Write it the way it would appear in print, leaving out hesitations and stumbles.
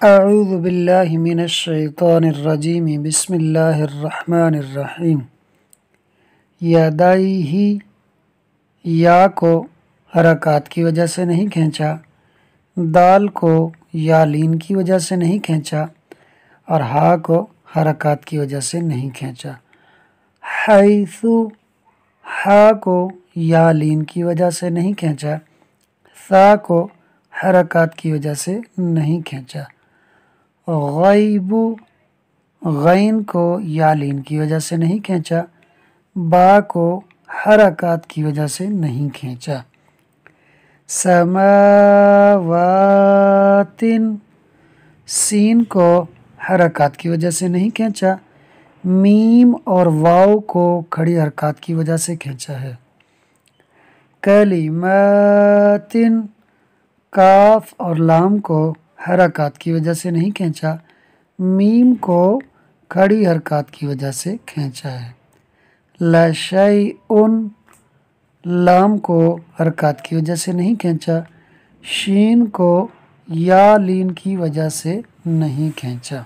اعوذ باللہ من الشیطان الرجیم بسم اللہ الرحمن الرحیم یدیہ، یا کو حرکات کی وجہ سے نہیں کھینچا، دال کو یا لین کی وجہ سے نہیں کھینچا اور ہا کو حرکات کی وجہ سے نہیں کھینچا۔ حیث، ہا کو یا لین کی وجہ سے نہیں کھینچا، ثا کو حرکات کی وجہ سے نہیں کھینچا۔ غیب، غین کو یا لین کی وجہ سے نہیں کھینچا، با کو حرکات کی وجہ سے نہیں کھینچا۔ سماوات، سین کو حرکات کی وجہ سے نہیں کھینچا، میم اور واو کو کھڑی حرکات کی وجہ سے کھینچا ہے۔ کلمات، کاف اور لام کو حرکات کی وجہ سے نہیں کھینچا، میم کو کھڑی حرکات کی وجہ سے کھینچا ہے۔ لشیء، لام کو حرکات کی وجہ سے نہیں کھینچا، شین کو یا لین کی وجہ سے نہیں کھینچا۔